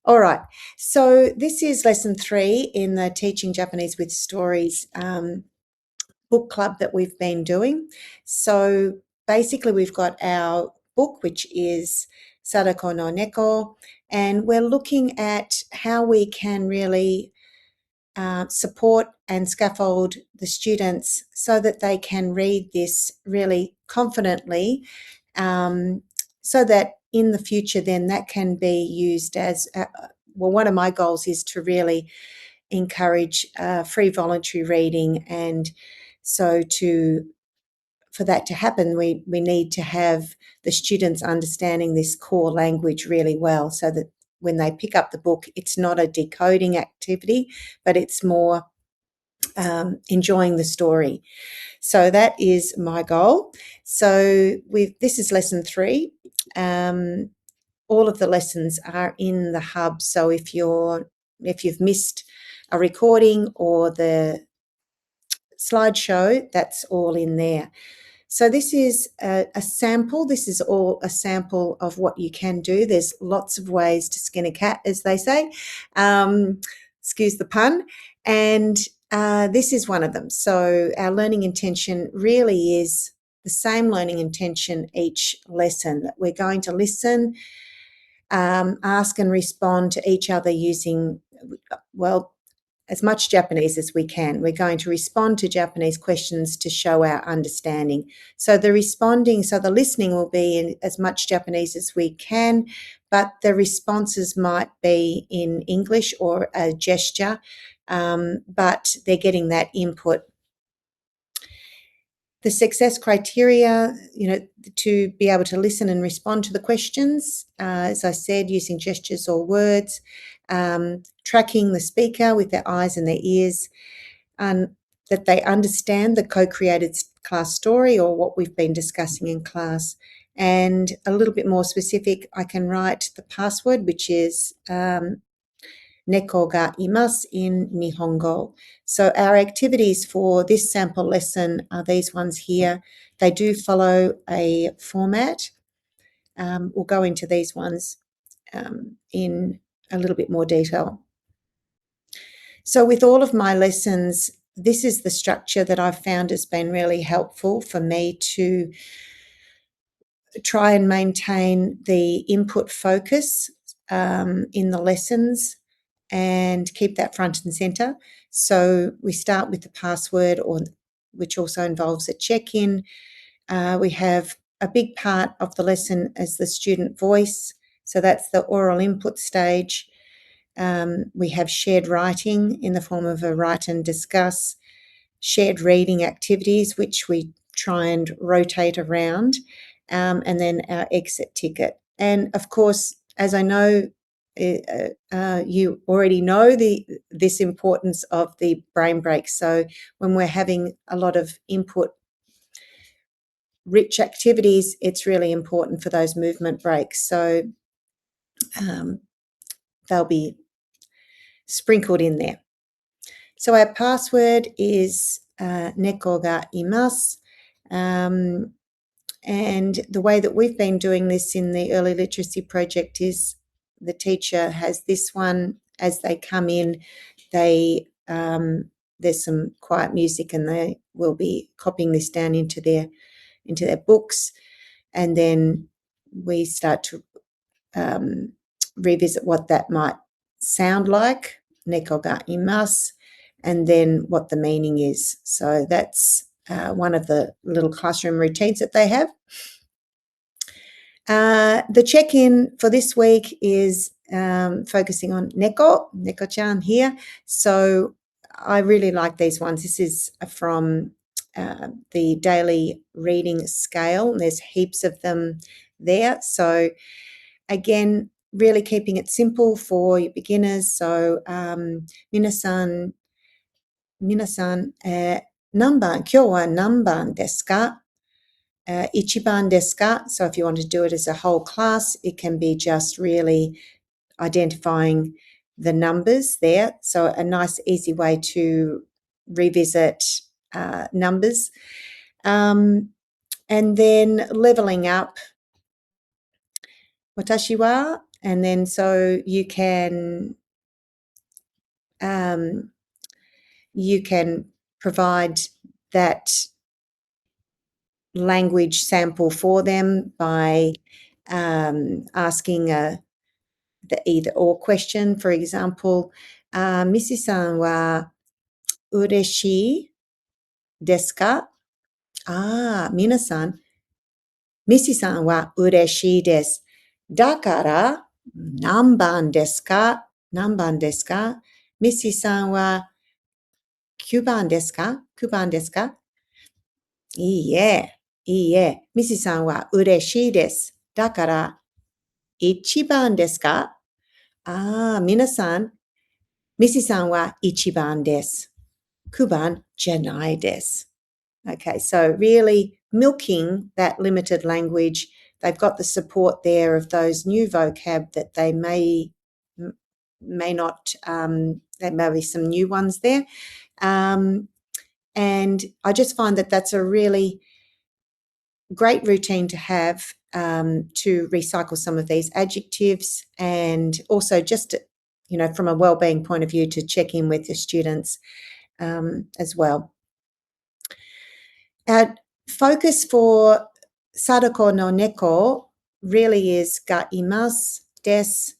All right, so this is lesson 3 in the Teaching Japanese with Stories book club that we've been doing. So basically we've got our book, which is Sadako no Neko, and we're looking at how we can really support and scaffold the students so that they can read this really confidently, so that in the future then that can be used as, well, one of my goals is to really encourage free voluntary reading, and so for that to happen, we need to have the students understanding this core language really well, so that when they pick up the book, it's not a decoding activity, but it's more enjoying the story. So that is my goal. So this is lesson 3. All of the lessons are in the hub. So if you've missed a recording or the slideshow, that's all in there. So this is a sample. This is all a sample of what you can do. There's lots of ways to skin a cat, as they say. Excuse the pun. And this is one of them. So our learning intention really is the same learning intention each lesson, that we're going to listen, ask and respond to each other using, well, as much Japanese as we can. We're going to respond to Japanese questions to show our understanding. So the listening will be in as much Japanese as we can, but the responses might be in English or a gesture, but they're getting that input. The success criteria, to be able to listen and respond to the questions, as I said, using gestures or words, tracking the speaker with their eyes and their ears, that they understand the co-created class story or what we've been discussing in class. And a little bit more specific, I can write the password, which is Neko ga imasu in Nihongo. So our activities for this sample lesson are these ones here. They do follow a format. We'll go into these ones in a little bit more detail. So with all of my lessons, this is the structure that I've found has been really helpful for me to try and maintain the input focus in the lessons and keep that front and center. So we start with the password, which also involves a check-in. We have a big part of the lesson as the student voice. So that's the oral input stage. We have shared writing in the form of a write and discuss, shared reading activities, which we try and rotate around, and then our exit ticket. And of course, as I know, you already know this importance of the brain break. So when we're having a lot of input rich activities, it's really important for those movement breaks. So they'll be sprinkled in there. So our password is Neko ga imasu. And the way that we've been doing this in the early literacy project is the teacher has this one as they come in. There's some quiet music, and they will be copying this down into their books, and then we start to revisit what that might sound like, Neko ga imasu, and then what the meaning is. So that's one of the little classroom routines that they have. The check-in for this week is focusing on Neko-chan here. So I really like these ones. This is from the daily reading scale. There's heaps of them there. So again, really keeping it simple for your beginners. So minasan, 何番、今日は何番ですか? 1番ですか? So if you want to do it as a whole class, it can be just really identifying the numbers there. So a nice, easy way to revisit numbers. And then leveling up. 私は And then so you can provide that language sample for them by asking the either or question. For example, Missy-san wa ureshii desu ka? Minasan, Missy-san wa ureshii desu. だから、何番ですか？何番ですか？ミッシーさんは9番ですか？ 9 番ですか？いいえ、いいえ。ミッシーさんは嬉しいです。だから1番ですか？皆さん、ミッシーさんは1番です。9番じゃないです。Okay, so really milking that limited language. They've got the support there of those new vocab that they may not, there may be some new ones there. And I just find that that's a really great routine to have, to recycle some of these adjectives, and also just, from a wellbeing point of view, to check in with the students as well. Our focus for Sadako no Neko really is ga imasu, desu,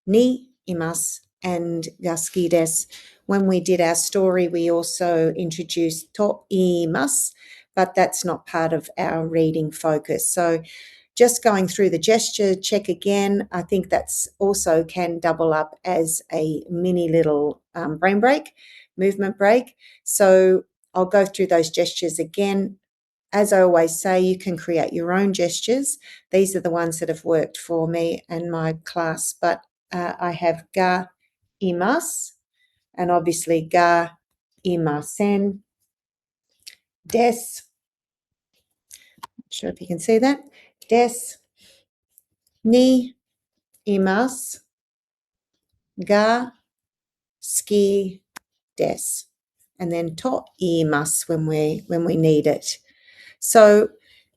ni imasu, and ga suki desu. When we did our story, we also introduced to imasu, but that's not part of our reading focus. So just going through the gesture check again, I think that's also can double up as a mini little brain break, movement break. So I'll go through those gestures again. As I always say, you can create your own gestures. These are the ones that have worked for me and my class, but I have ga imasu, and obviously ga imasen, desu, not sure if you can see that, desu, ni imasu, ga suki desu, and then to imasu when we need it. So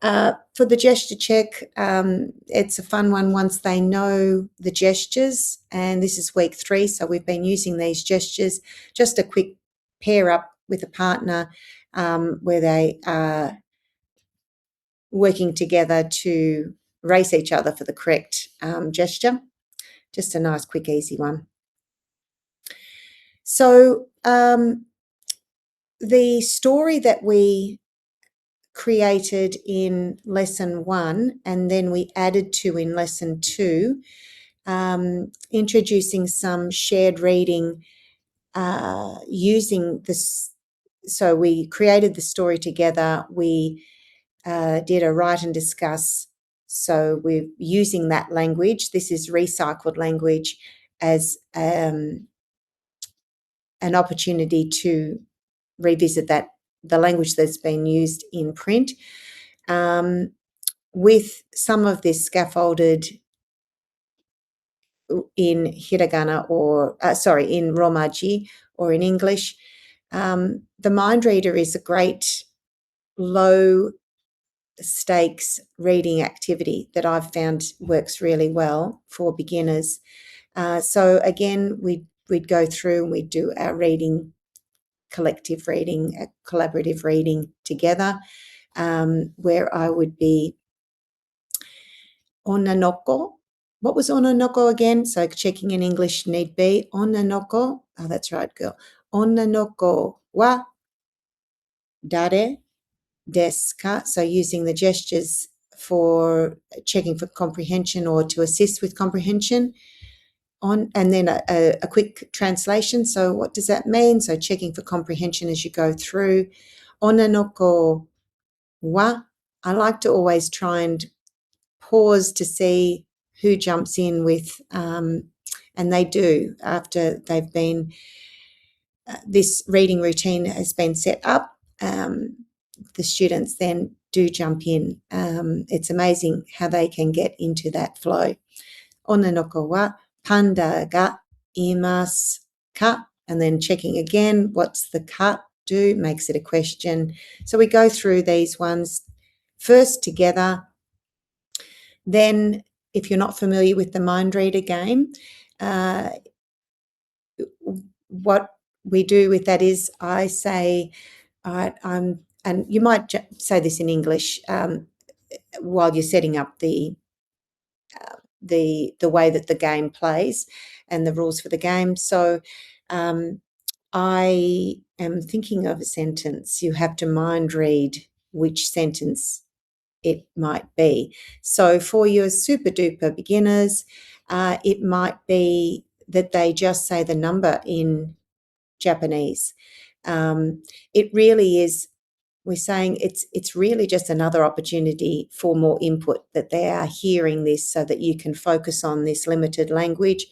for the gesture check, it's a fun one once they know the gestures, and this is week 3, so we've been using these gestures, just a quick pair up with a partner where they are working together to race each other for the correct gesture. Just a nice, quick, easy one. So the story that we created in lesson 1 and then we added to in lesson 2, introducing some shared reading using this. So we created the story together. We did a write and discuss. So we're using that language. This is recycled language as an opportunity to revisit the language that's been used in print, with some of this scaffolded in hiragana or, in romaji or in English. The mind reader is a great low stakes reading activity that I've found works really well for beginners. So again, we'd go through and we'd do our reading, collective reading, collaborative reading together, where I would be onanoko. What was onanoko again? So checking in English need be. Onanoko. Oh, that's right, girl. Onanoko wa dare desu ka? So using the gestures for checking for comprehension or to assist with comprehension. And then a quick translation. So what does that mean? So checking for comprehension as you go through. Onanoko wa. I like to always try and pause to see who jumps in with, and they do after they've been, this reading routine has been set up. The students then do jump in. It's amazing how they can get into that flow. Onanoko wa panda ga imasu ka? And then checking again, what's the ka do? Makes it a question. So we go through these ones first together, then if you're not familiar with the mind reader game, what we do with that is I say, all right, and you might say this in English while you're setting up the way that the game plays and the rules for the game. So I am thinking of a sentence. You have to mind read which sentence it might be. So for your super duper beginners, it might be that they just say the number in Japanese. It really is, we're saying it's really just another opportunity for more input, that they are hearing this so that you can focus on this limited language.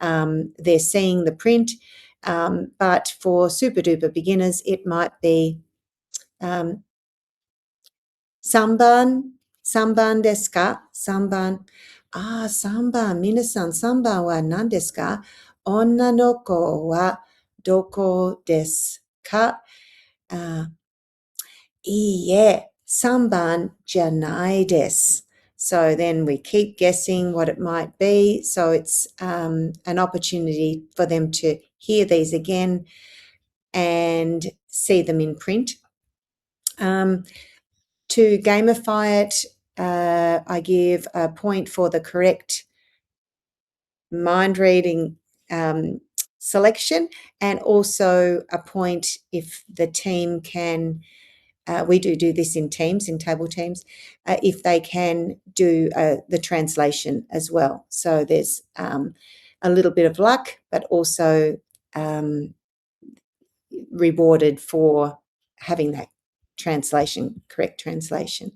They're seeing the print, but for super duper beginners, it might be Samban, Samban desu ka? Samban. Samban. Minasan, Samban wa nan desu ka? Onna no ko wa doko desu ka? いいえ、3番じゃないです. So then we keep guessing what it might be. So it's an opportunity for them to hear these again and see them in print. To gamify it, I give a point for the correct mind reading selection, and also a point if the team can, we do this in teams, in table teams, if they can do the translation as well. So there's a little bit of luck, but also rewarded for having that translation, correct translation.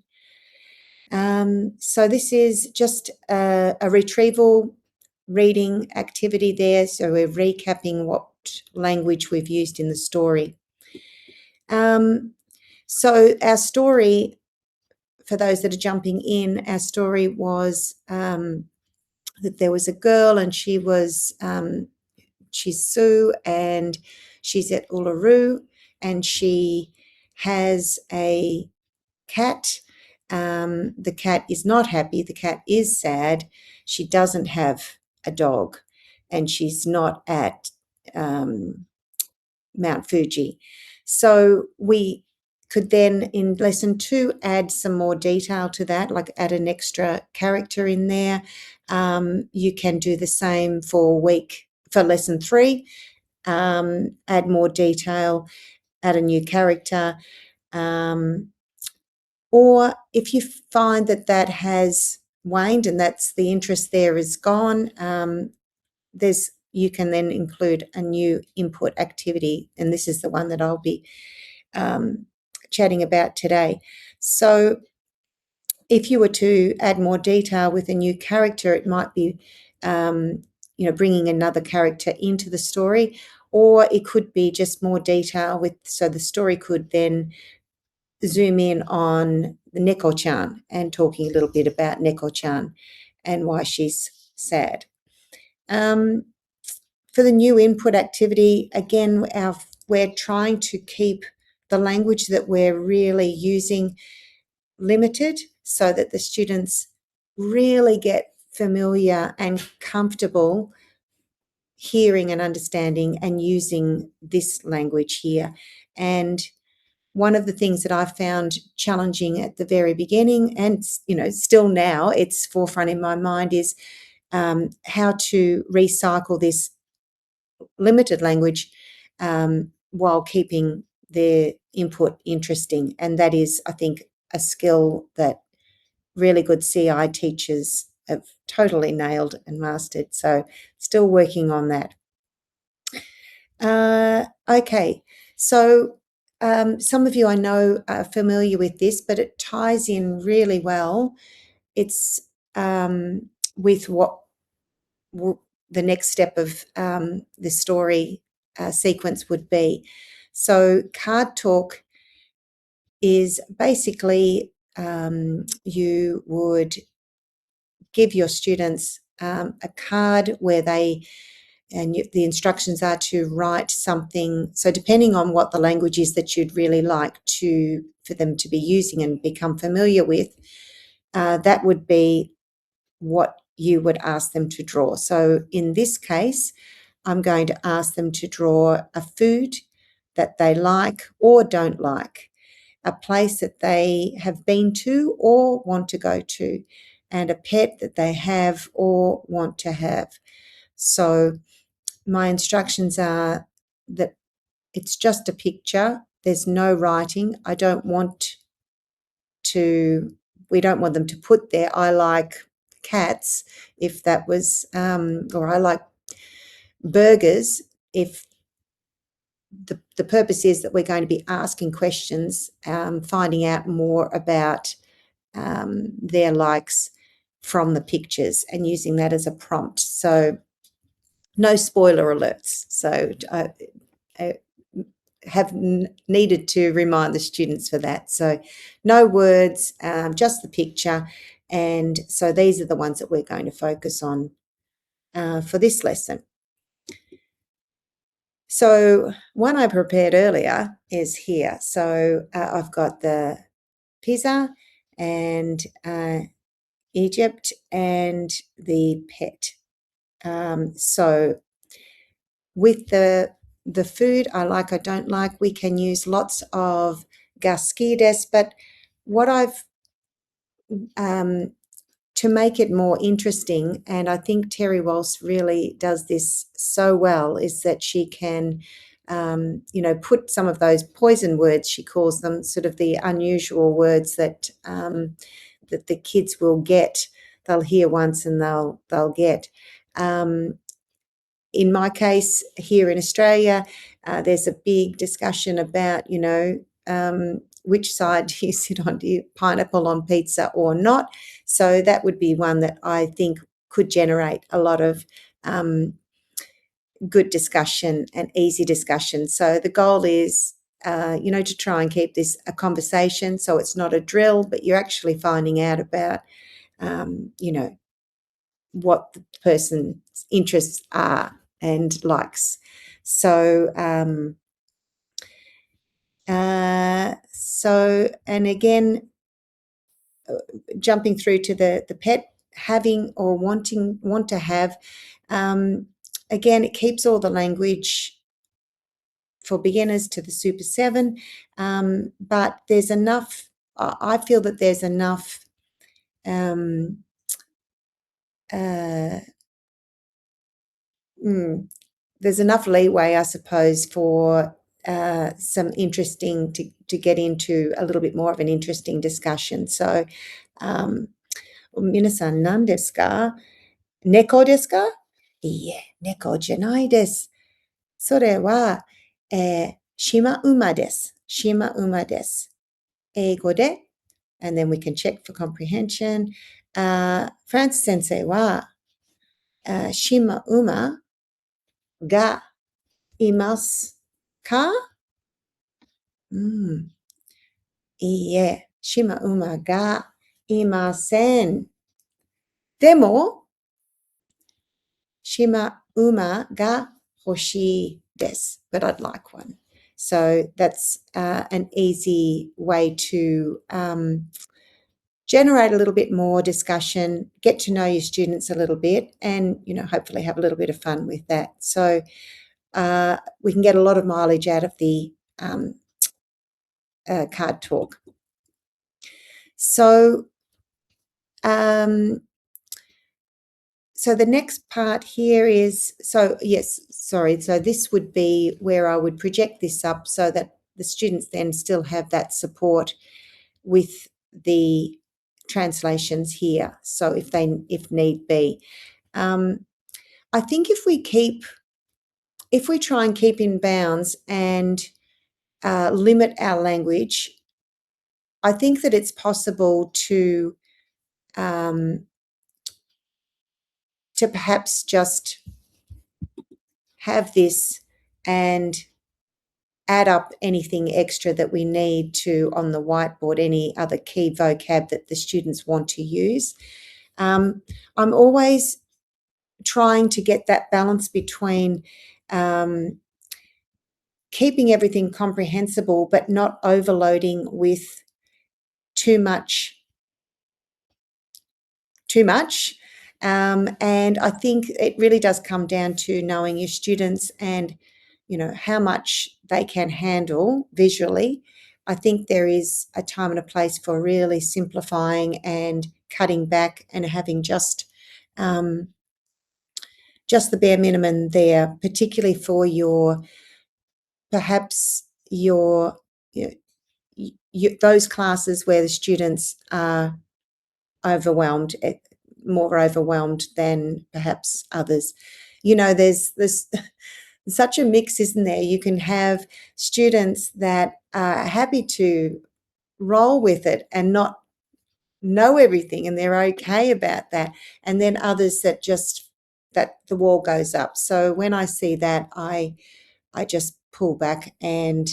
So this is just a retrieval reading activity there. So we're recapping what language we've used in the story. So our story, for those that are jumping in, our story was that there was a girl, and she was, she's Sue, and she's at Uluru, and she has a cat. The cat is not happy. The cat is sad. She doesn't have a dog, and she's not at Mount Fuji. So we could then, in lesson 2, add some more detail to that, like add an extra character in there. You can do the same for lesson 3, add more detail, add a new character. Or if you find that has waned and that's the interest there is gone, you can then include a new input activity, and this is the one that I'll be chatting about today. So if you were to add more detail with a new character, it might be bringing another character into the story, or it could be just more detail so the story could then zoom in on the Neko-chan and talking a little bit about Neko-chan and why she's sad. For the new input activity, again, we're trying to keep the language that we're really using limited so that the students really get familiar and comfortable hearing and understanding and using this language here. And one of the things that I found challenging at the very beginning, and still now it's forefront in my mind, is how to recycle this limited language while keeping their input interesting. And that is, I think, a skill that really good CI teachers have totally nailed and mastered. So still working on that. Okay, so some of you I know are familiar with this, but it ties in really well. It's with what the next step of the story sequence would be. So card talk is basically you would give your students a card where the instructions are to write something. So depending on what the language is that you'd really like for them to be using and become familiar with, that would be what you would ask them to draw. So in this case, I'm going to ask them to draw a food that they like or don't like, a place that they have been to or want to go to, and a pet that they have or want to have. So my instructions are that it's just a picture. There's no writing. We don't want them to put there, I like cats, if that was, or I like burgers, if the purpose is that we're going to be asking questions, finding out more about their likes from the pictures and using that as a prompt. So no spoiler alerts. So I have needed to remind the students for that. So no words, just the picture. And so these are the ones that we're going to focus on for this lesson. So one I prepared earlier is here. So I've got the pizza and Egypt and the pet. So with the food I like, I don't like, we can use lots of gaskides, but what I've to make it more interesting, and I think Terry Walsh really does this so well, is that she can, put some of those poison words, she calls them, sort of the unusual words that that the kids will get. They'll hear once and they'll get. In my case, here in Australia, there's a big discussion about, which side do you sit on? Do you pineapple on pizza or not? So that would be one that I think could generate a lot of good discussion and easy discussion. So the goal is, to try and keep this a conversation, so it's not a drill, but you're actually finding out about, what the person's interests are and likes. So, and again, jumping through to the pet, having or want to have, again, it keeps all the language for beginners to the Super 7, but there's enough, I feel that there's enough there's enough leeway, I suppose, for some interesting to get into a little bit more of an interesting discussion. So, 皆さん何ですか? Neko ですか? いいえ、猫じゃないです。それは、シマウマです。シマウマです。英語で、and then we can check for comprehension. フランス先生は、シマウマがいますか? いいえ、シマウマがいません。でも、シマウマが欲しいです。But I'd like one. So that's an easy way to generate a little bit more discussion, get to know your students a little bit, and hopefully have a little bit of fun with that. So we can get a lot of mileage out of the card talk. So so the next part here is, so this would be where I would project this up so that the students then still have that support with the translations here. So if need be. I think if we try and keep in bounds and limit our language, I think that it's possible to perhaps just have this and add up anything extra that we need to on the whiteboard, any other key vocab that the students want to use. I'm always trying to get that balance between keeping everything comprehensible but not overloading with too much. And I think it really does come down to knowing your students and, how much they can handle visually. I think there is a time and a place for really simplifying and cutting back and having just the bare minimum there, particularly for perhaps your those classes where the students are overwhelmed, more overwhelmed than perhaps others. There's such a mix, isn't there? You can have students that are happy to roll with it and not know everything, and they're okay about that, and then others that the wall goes up. So when I see that, I just pull back and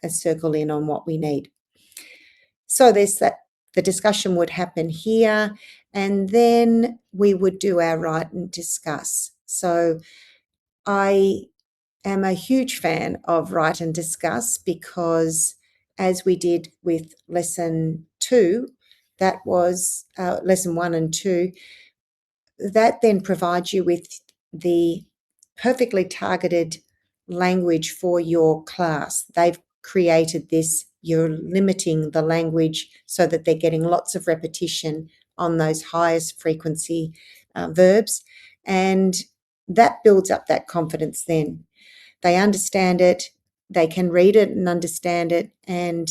circle in on what we need. So there's that. The discussion would happen here, and then we would do our write and discuss. So I am a huge fan of write and discuss because, as we did with lesson 2, that was lesson 1 and 2, that then provides you with the perfectly targeted language for your class. They've created this. You're limiting the language so that they're getting lots of repetition on those highest frequency verbs, and that builds up that confidence. Then they understand it, they can read it and understand it, and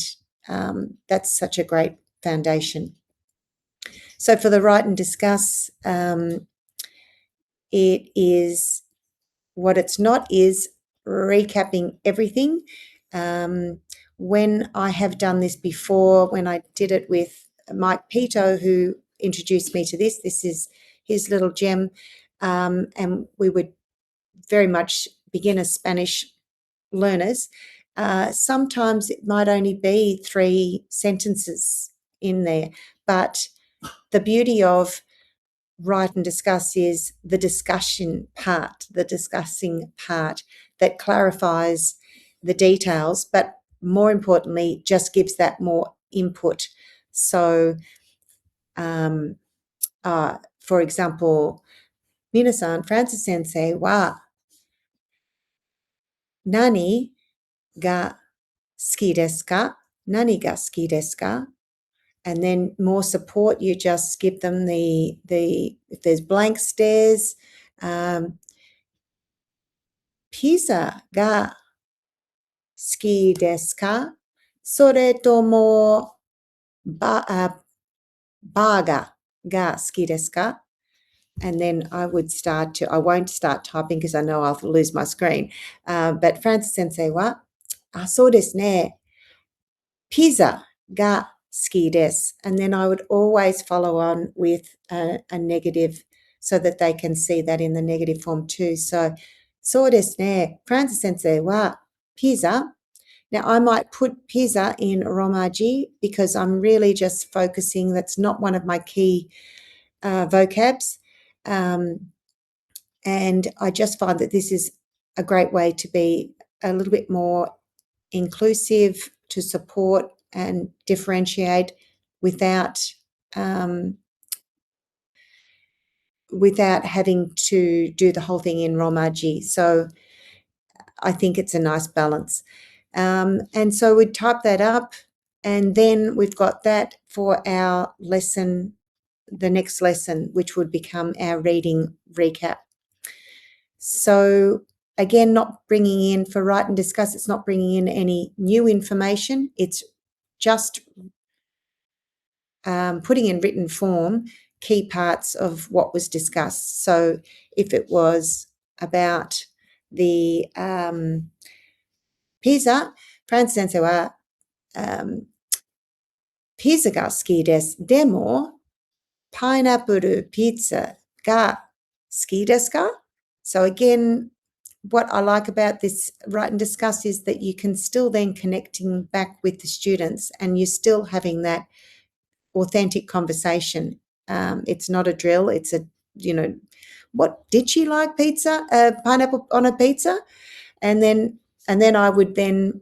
that's such a great foundation. So for the write and discuss, it is, what it's not is recapping everything. When I have done this before, when I did it with Mike Pito, who introduced me to this is his little gem, and we would very much beginner Spanish learners. Sometimes it might only be 3 sentences in there, but the beauty of write and discuss is the discussing part that clarifies the details, but more importantly, just gives that more input. So, for example, Minasan, Francis Sensei wa nani ga suki desu ka? Nani ga suki desu ka? And then more support, you just give them the if there's blank stares, pizza ga suki desu ka? Sore tomo burger ga suki desu ka? And then I won't start typing because I know I'll lose my screen. But Francis Sensei wa, そうですね, pizza ga suki desu. And then I would always follow on with a negative so that they can see that in the negative form too. So, そうですね, Francis Sensei wa pizza. Now, I might put pizza in romaji because I'm really just focusing. That's not one of my key vocabs. And I just find that this is a great way to be a little bit more inclusive, to support and differentiate without having to do the whole thing in romaji. So I think it's a nice balance. And so we'd type that up, and then we've got that for our lesson, the next lesson, which would become our reading recap. So again, not bringing in, for write and discuss, it's not bringing in any new information. It's just putting in written form key parts of what was discussed. So if it was about the pizza, Francis Sensei wa pizza ga suki desu. Demo, pineapple pizza ga suki desu ka? So again, what I like about this write and discuss is that you can still then connecting back with the students, and you're still having that authentic conversation. It's not a drill. It's what did she like pizza? Pineapple on a pizza? And then I would then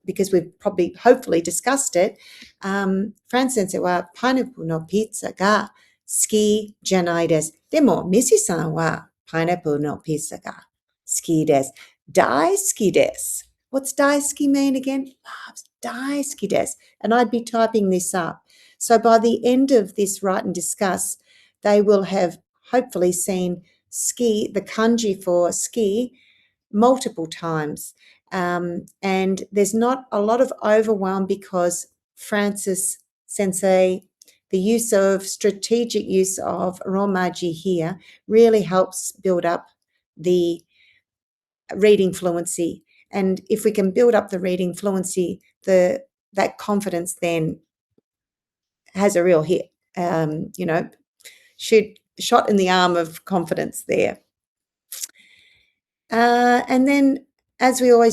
because we've hopefully discussed it, Francis Sensei wa pineapple no pizza ga 好きじゃないです。でも、ミシさんはパイナップルのピザが好きです。大好きです。What's 大好き mean again? Loves. 大好きです。And I'd be typing this up. So by the end of this write and discuss, they will have hopefully seen ski, the kanji for ski, multiple times. And there's not a lot of overwhelm because Francis Sensei, the strategic use of romaji here really helps build up the reading fluency. And if we can build up the reading fluency, that confidence then has a real hit. Shot in the arm of confidence there. And then, as we always